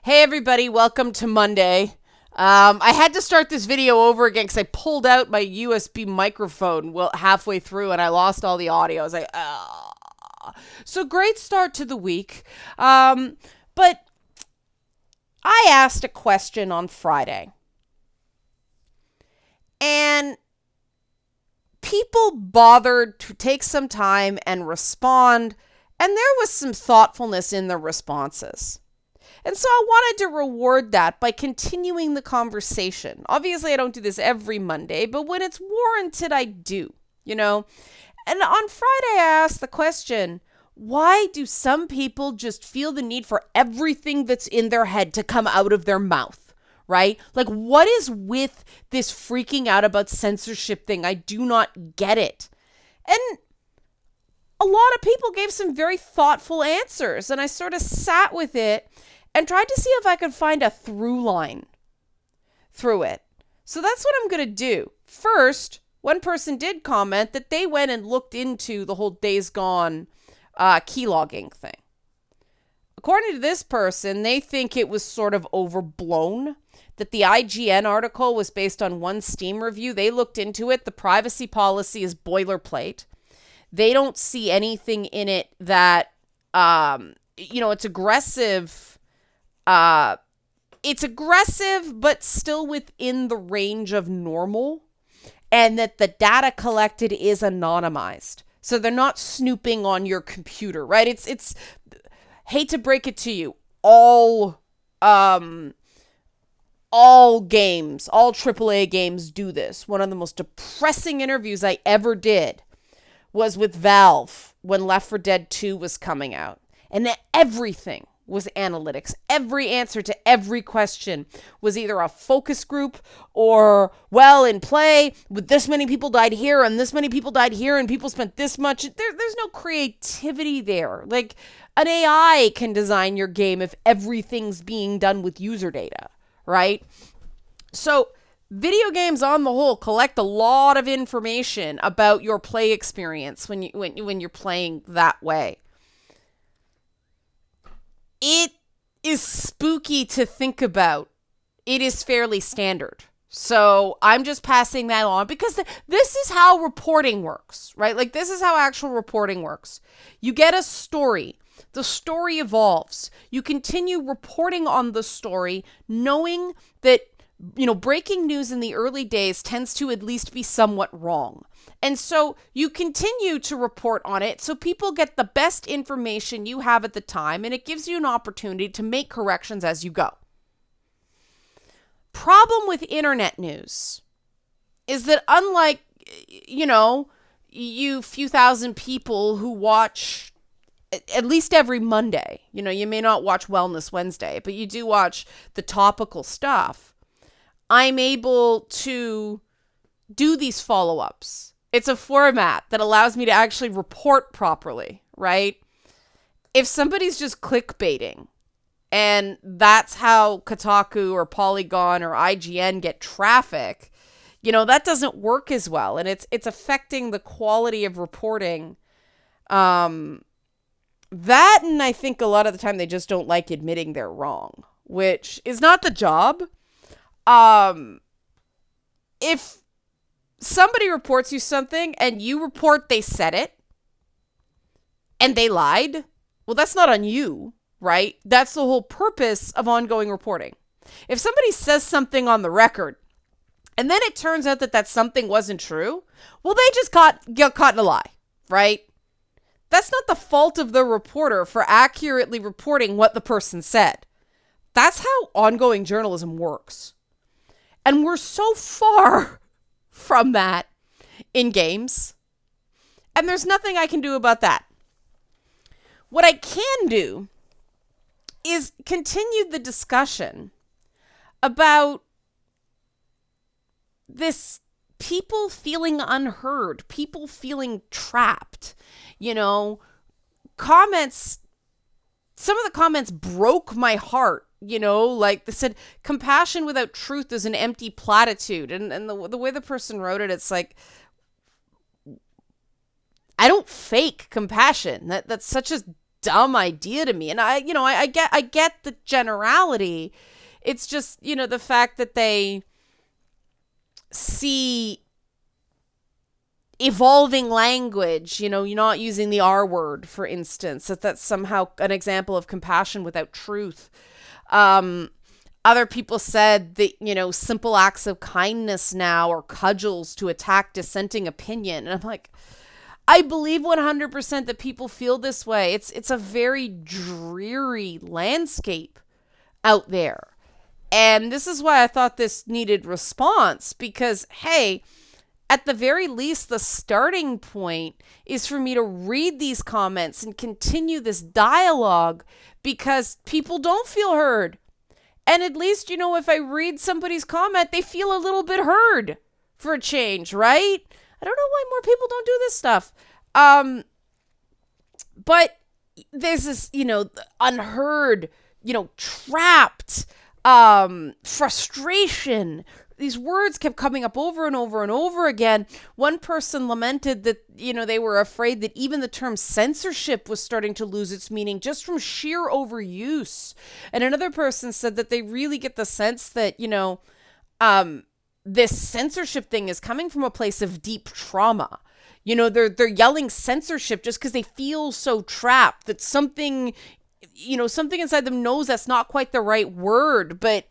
Hey everybody, welcome to Monday. I had to start this video over again because I pulled out my USB microphone halfway through and I lost all the audio. I was like, So great start to the week. But I asked a question on Friday. And people bothered to take some time and respond, and there was some thoughtfulness in the responses. And so I wanted to reward that by continuing the conversation. Obviously, I don't do this every Monday, but when it's warranted, I do, And on Friday, I asked the question, why do some people just feel the need for everything that's in their head to come out of their mouth? Right? Like, what is with this freaking out about censorship thing? I do not get it. And a lot of people gave some very thoughtful answers, and I sort of sat with it and tried to see if I could find a through line through it. So that's what I'm going to do. First, one person did comment that they went and looked into the whole Days Gone keylogging thing. According to this person, they think it was sort of overblown, that the IGN article was based on one Steam review. They looked into it. The privacy policy is boilerplate. They don't see anything in it that, it's aggressive. It's aggressive, but still within the range of normal, and that the data collected is anonymized. So they're not snooping on your computer, right? It's hate to break it to you, all games, all AAA games do this. One of the most depressing interviews I ever did was with Valve when Left 4 Dead 2 was coming out. And everything was analytics. Every answer to every question was either a focus group or, in play, with this many people died here and this many people died here and people spent this much. There's no creativity there. Like, an AI can design your game if everything's being done with user data, right? So video games on the whole collect a lot of information about your play experience when you're playing that way. It is spooky to think about. It is fairly standard. So I'm just passing that on because this is how reporting works, right? Like, this is how actual reporting works. You get a story. The story evolves. You continue reporting on the story, knowing that, breaking news in the early days tends to at least be somewhat wrong. And so you continue to report on it so people get the best information you have at the time, and it gives you an opportunity to make corrections as you go. Problem with internet news is that unlike, you few thousand people who watch at least every Monday, you may not watch Wellness Wednesday, but you do watch the topical stuff. I'm able to do these follow-ups. It's a format that allows me to actually report properly, right? If somebody's just clickbaiting, and that's how Kotaku or Polygon or IGN get traffic, that doesn't work as well. And it's affecting the quality of reporting. That, and I think a lot of the time they just don't like admitting they're wrong, which is not the job. If somebody reports you something and you report they said it and they lied, well, that's not on you, right? That's the whole purpose of ongoing reporting. If somebody says something on the record and then it turns out that something wasn't true, well, they just got caught in a lie, right? That's not the fault of the reporter for accurately reporting what the person said. That's how ongoing journalism works. And we're so far from that in games. And there's nothing I can do about that. What I can do is continue the discussion about this people feeling unheard, people feeling trapped. Comments, some of the comments broke my heart. Like they said, compassion without truth is an empty platitude. And the way the person wrote it, it's like, I don't fake compassion. That's such a dumb idea to me. And I get the generality. It's just, the fact that they see evolving language, you're not using the R word, for instance, that's somehow an example of compassion without truth. Other people said that, simple acts of kindness now are cudgels to attack dissenting opinion. And I'm like, I believe 100% that people feel this way. It's a very dreary landscape out there. And this is why I thought this needed response, because, hey, at the very least, the starting point is for me to read these comments and continue this dialogue, because people don't feel heard. And at least, if I read somebody's comment, they feel a little bit heard for a change, right? I don't know why more people don't do this stuff. But there's this, unheard, trapped, frustration. These words kept coming up over and over and over again. One person lamented that, they were afraid that even the term censorship was starting to lose its meaning just from sheer overuse. And another person said that they really get the sense that, this censorship thing is coming from a place of deep trauma. They're yelling censorship just because they feel so trapped that something inside them knows that's not quite the right word, but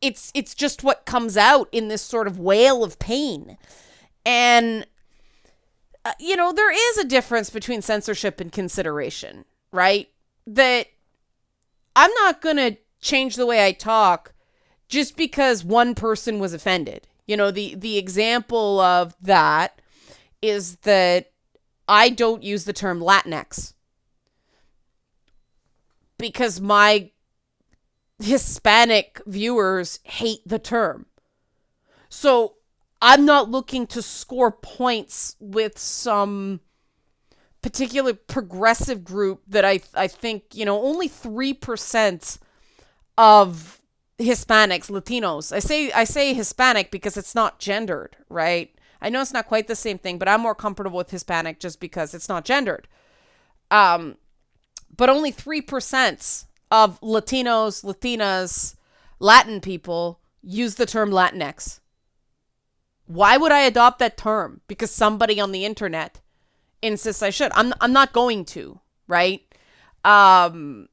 it's just what comes out in this sort of wail of pain. And, there is a difference between censorship and consideration, right? That I'm not going to change the way I talk just because one person was offended. The example of that is that I don't use the term Latinx because my Hispanic viewers hate the term. So I'm not looking to score points with some particular progressive group that I think, only 3% of Hispanics, Latinos. I say Hispanic because it's not gendered, right? I know it's not quite the same thing, but I'm more comfortable with Hispanic just because it's not gendered. But only 3% of Latinos, Latinas, Latin people use the term Latinx. Why would I adopt that term? Because somebody on the internet insists I should. I'm not going to, right? We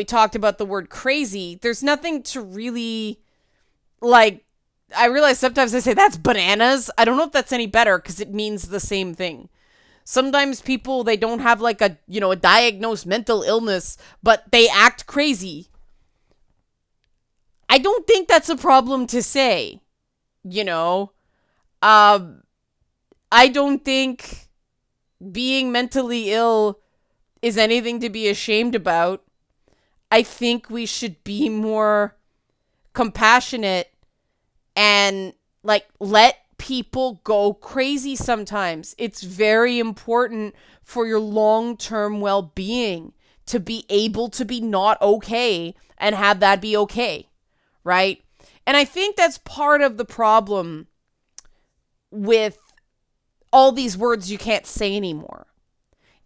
talked about the word crazy. There's nothing to really, I realize sometimes I say that's bananas. I don't know if that's any better because it means the same thing. Sometimes people, they don't have a diagnosed mental illness, but they act crazy. I don't think that's a problem to say, I don't think being mentally ill is anything to be ashamed about. I think we should be more compassionate and let people go crazy sometimes. It's very important for your long-term well-being to be able to be not okay and have that be okay, right? And I think that's part of the problem with all these words you can't say anymore,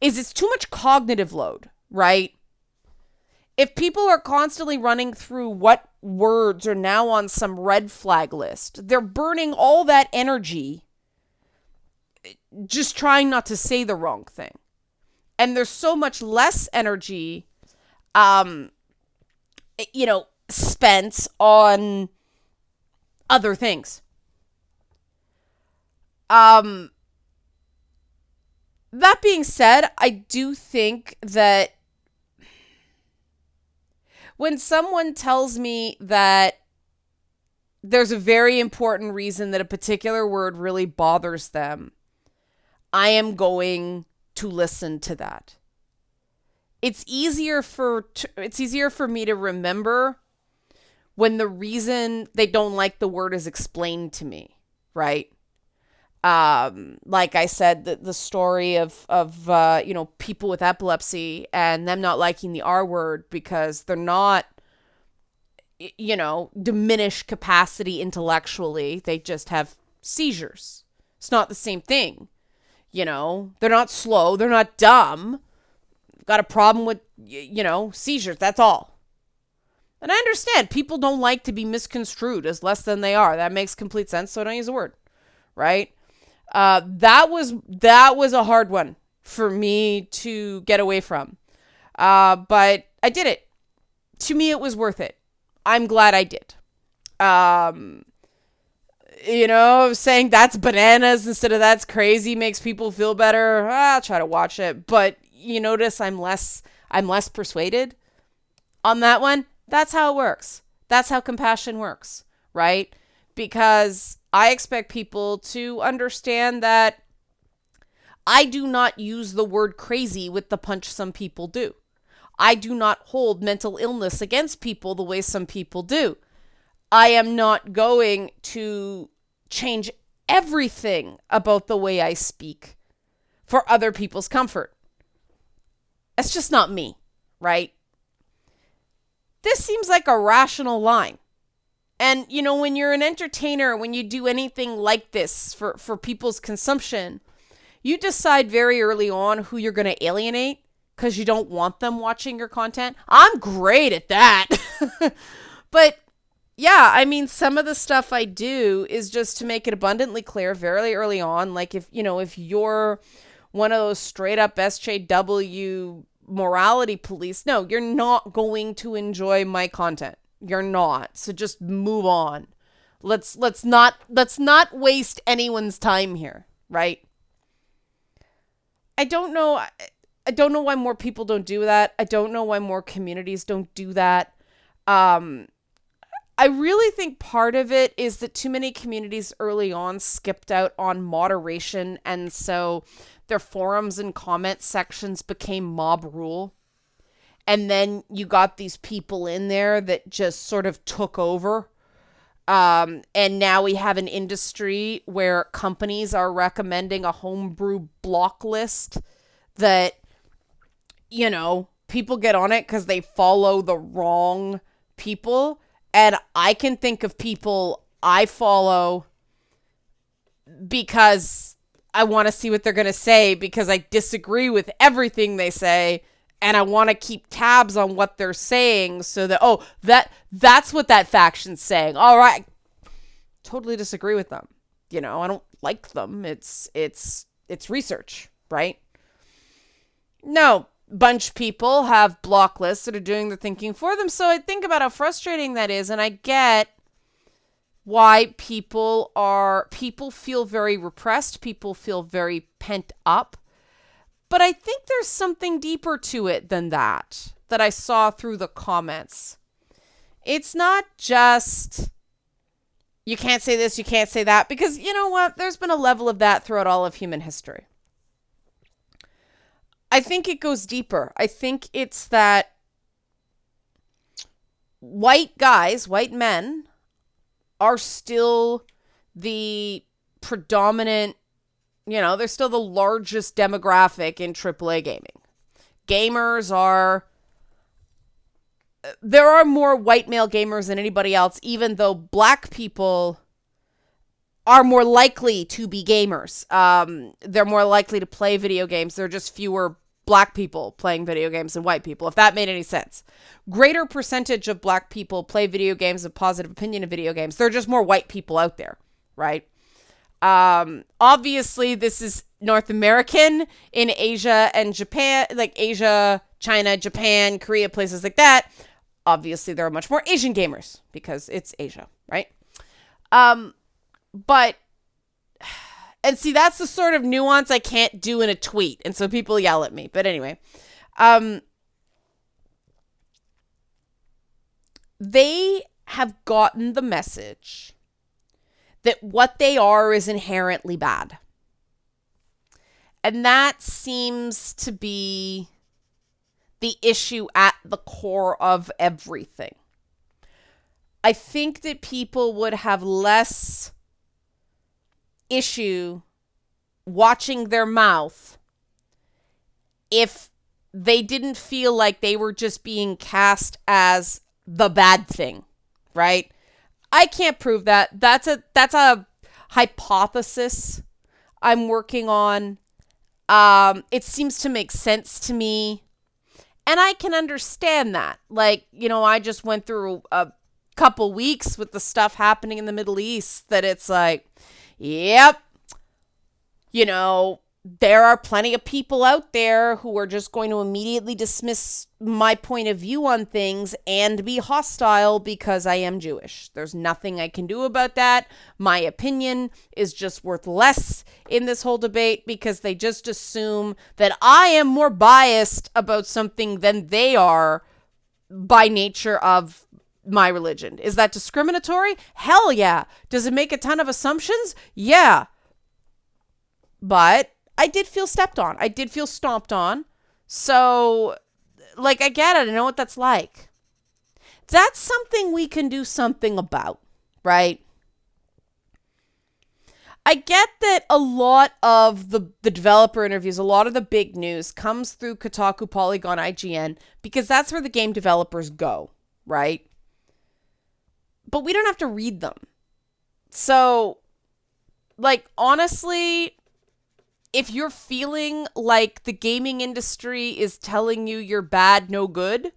is it's too much cognitive load, right? If people are constantly running through what words are now on some red flag list, they're burning all that energy just trying not to say the wrong thing. And there's so much less energy, spent on other things. That being said, I do think that when someone tells me that there's a very important reason that a particular word really bothers them, I am going to listen to that. It's easier for me to remember when the reason they don't like the word is explained to me, right? Like I said, the story of people with epilepsy and them not liking the R word because they're not, diminished capacity intellectually. They just have seizures. It's not the same thing. They're not slow. They're not dumb. got a problem with, seizures. That's all. And I understand people don't like to be misconstrued as less than they are. That makes complete sense. So I don't use the word, right? That was a hard one for me to get away from. But I did it. To me, it was worth it. I'm glad I did. Saying that's bananas instead of that's crazy makes people feel better. I'll try to watch it. But you notice I'm less persuaded on that one. That's how it works. That's how compassion works, right? Because I expect people to understand that I do not use the word crazy with the punch some people do. I do not hold mental illness against people the way some people do. I am not going to change everything about the way I speak for other people's comfort. That's just not me, right? This seems like a rational line. And, when you're an entertainer, when you do anything like this for people's consumption, you decide very early on who you're going to alienate because you don't want them watching your content. I'm great at that. But yeah, some of the stuff I do is just to make it abundantly clear very early on. Like if you're one of those straight up SJW morality police, no, you're not going to enjoy my content. You're not. So just move on. Let's not waste anyone's time here, right? I don't know why more people don't do that. I don't know why more communities don't do that. I really think part of it is that too many communities early on skipped out on moderation, and so their forums and comment sections became mob rule. And then you got these people in there that just sort of took over. And now we have an industry where companies are recommending a homebrew block list that, people get on it because they follow the wrong people. And I can think of people I follow because I want to see what they're going to say because I disagree with everything they say. And I want to keep tabs on what they're saying so that, that's what that faction's saying. All right. Totally disagree with them. I don't like them. It's research, right? No, bunch of people have block lists that are doing the thinking for them. So I think about how frustrating that is. And I get why people feel very repressed. People feel very pent up. But I think there's something deeper to it than that I saw through the comments. It's not just, you can't say this, you can't say that, because you know what? There's been a level of that throughout all of human history. I think it goes deeper. I think it's that white men, are still the predominant, they're still the largest demographic in AAA gaming. There are more white male gamers than anybody else, even though black people are more likely to be gamers. They're more likely to play video games. There are just fewer black people playing video games than white people, if that made any sense. Greater percentage of black people play video games, have positive opinion of video games. There are just more white people out there, right? Obviously this is North American. In Asia and Japan, like Asia, China, Japan, Korea, places like that. Obviously there are much more Asian gamers because it's Asia, right? But, and see, that's the sort of nuance I can't do in a tweet. And so people yell at me, but anyway, they have gotten the message that what they are is inherently bad. And that seems to be the issue at the core of everything. I think that people would have less issue watching their mouth if they didn't feel like they were just being cast as the bad thing, right? I can't prove that. That's a hypothesis I'm working on. It seems to make sense to me. And I can understand that. Like, I just went through a couple weeks with the stuff happening in the Middle East that it's like, yep, there are plenty of people out there who are just going to immediately dismiss my point of view on things and be hostile because I am Jewish. There's nothing I can do about that. My opinion is just worth less in this whole debate because they just assume that I am more biased about something than they are by nature of my religion. Is that discriminatory? Hell yeah. Does it make a ton of assumptions? Yeah. But I did feel stepped on. I did feel stomped on. So, I get it. I know what that's like. That's something we can do something about, right? I get that a lot of the developer interviews, a lot of the big news comes through Kotaku, Polygon, IGN, because that's where the game developers go, right? But we don't have to read them. So, honestly, if you're feeling like the gaming industry is telling you you're bad, no good,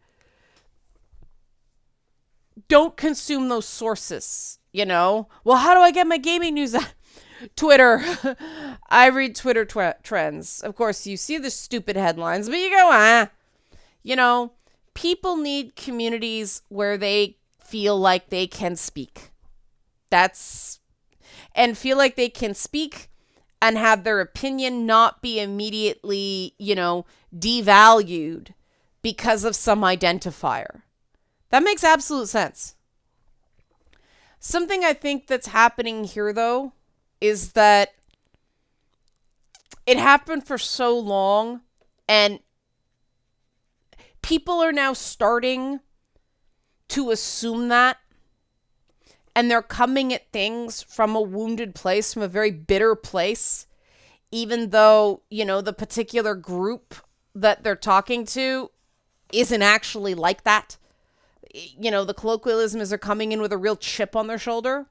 don't consume those sources, Well, how do I get my gaming news? Twitter. I read Twitter trends. Of course, you see the stupid headlines, but you go, people need communities where they feel like they can speak. And feel like they can speak and have their opinion not be immediately, devalued because of some identifier. That makes absolute sense. Something I think that's happening here, though, is that it happened for so long, and people are now starting to assume that, and they're coming at things from a wounded place, from a very bitter place, even though, the particular group that they're talking to isn't actually like that. The colloquialisms are coming in with a real chip on their shoulder.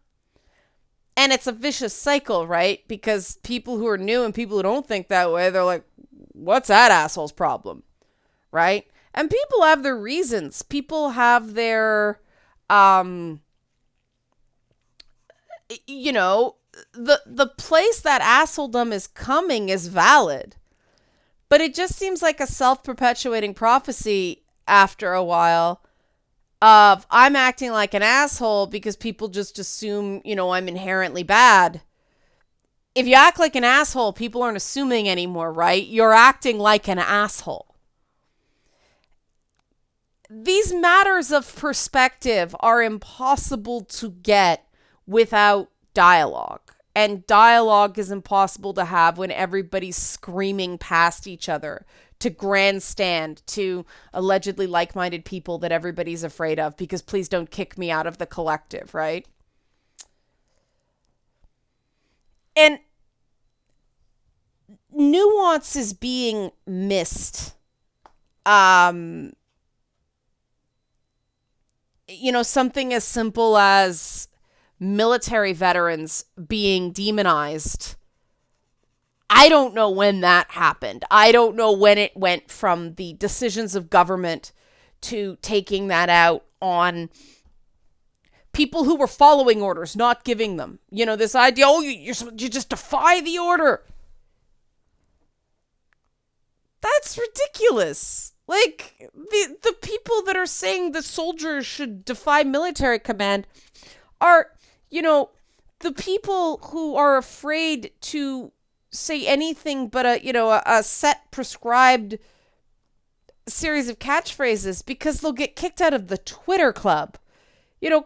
And it's a vicious cycle, right? Because people who are new and people who don't think that way, they're like, what's that asshole's problem? Right? And people have their reasons. People have their, the place that assholedom is coming is valid. But it just seems like a self-perpetuating prophecy after a while of I'm acting like an asshole because people just assume, I'm inherently bad. If you act like an asshole, people aren't assuming anymore, right? You're acting like an asshole. These matters of perspective are impossible to get without dialogue. And dialogue is impossible to have when everybody's screaming past each other to grandstand to allegedly like-minded people that everybody's afraid of because please don't kick me out of the collective, right? And nuance is being missed. Something as simple as military veterans being demonized. I don't know when that happened. I don't know when it went from the decisions of government to taking that out on people who were following orders, not giving them. This idea, you just defy the order. That's ridiculous. Like, the people that are saying the soldiers should defy military command are, the people who are afraid to say anything but a set prescribed series of catchphrases because they'll get kicked out of the Twitter club.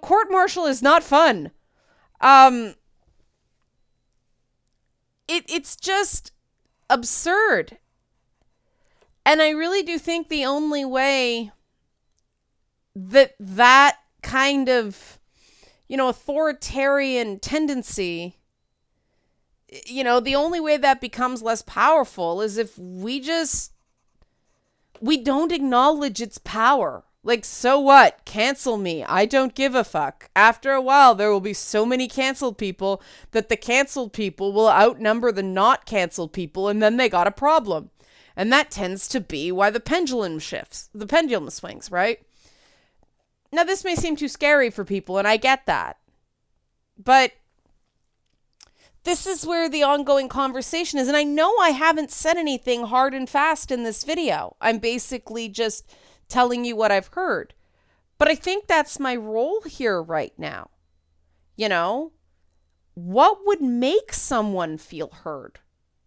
Court-martial is not fun. It's just absurd. And I really do think the only way that kind of, authoritarian tendency, the only way that becomes less powerful is if we don't acknowledge its power. Like, so what? Cancel me. I don't give a fuck. After a while, there will be so many canceled people that the canceled people will outnumber the not canceled people, and then they got a problem. And that tends to be why the pendulum swings, right? Now, this may seem too scary for people, and I get that. But this is where the ongoing conversation is. And I know I haven't said anything hard and fast in this video. I'm basically just telling you what I've heard. But I think that's my role here right now. You know, what would make someone feel heard?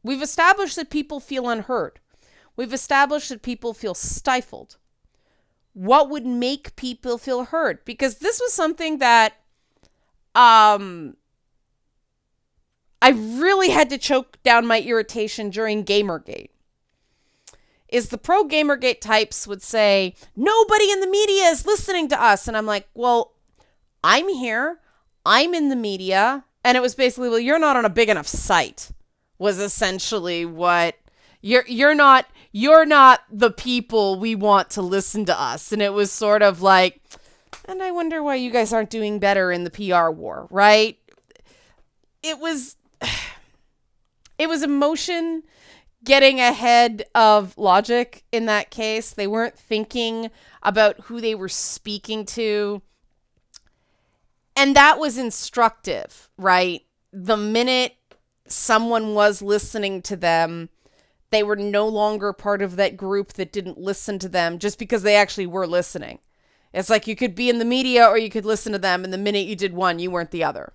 We've established that people feel unheard. We've established that people feel stifled. What would make people feel heard? Because this was something that I really had to choke down my irritation during Gamergate. Is the pro Gamergate types would say, nobody in the media is listening to us. And I'm like, well, I'm here. I'm in the media. And it was basically, well, you're not on a big enough site, was essentially what you're not the people we want to listen to us. And it was sort of like, and I wonder why you guys aren't doing better in the PR war, right? It was emotion getting ahead of logic in that case. They weren't thinking about who they were speaking to. And that was instructive, right? The minute someone was listening to them, they were no longer part of that group that didn't listen to them just because they actually were listening. It's like you could be in the media or you could listen to them, and the minute you did one, you weren't the other.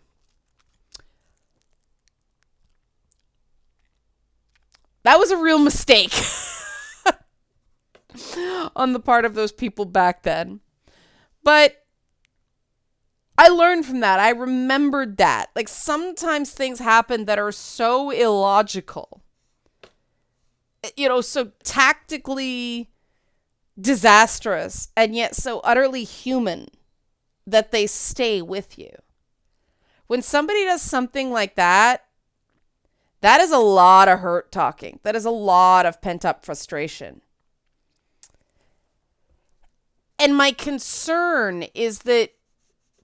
That was a real mistake on the part of those people back then. But I learned from that. I remembered that. Like, sometimes things happen that are so illogical, you know, so tactically disastrous, and yet so utterly human that they stay with you. When somebody does something like that, that is a lot of hurt talking. That is a lot of pent-up frustration. And my concern is that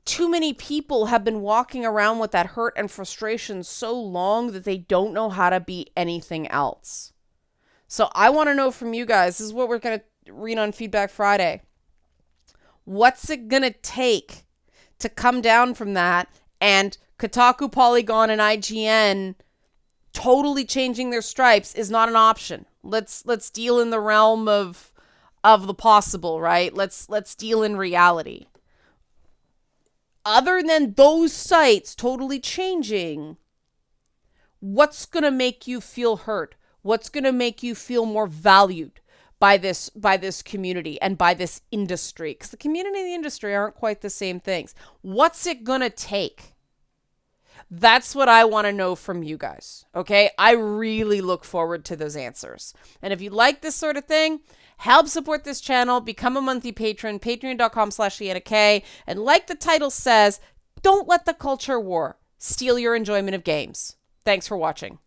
too many people have been walking around with that hurt and frustration so long that they don't know how to be anything else. So I want to know from you guys, this is what we're going to read on Feedback Friday. What's it going to take to come down from that and Kotaku, Polygon, and IGN totally changing their stripes is not an option. Let's deal in the realm of the possible, right? Let's deal in reality. Other than those sites totally changing, what's going to make you feel hurt? What's going to make you feel more valued by this community and by this industry? Because the community and the industry aren't quite the same things. What's it going to take? That's what I want to know from you guys, okay? I really look forward to those answers. And if you like this sort of thing, help support this channel, become a monthly patron, patreon.com/LeannaK. And like the title says, don't let the culture war steal your enjoyment of games. Thanks for watching.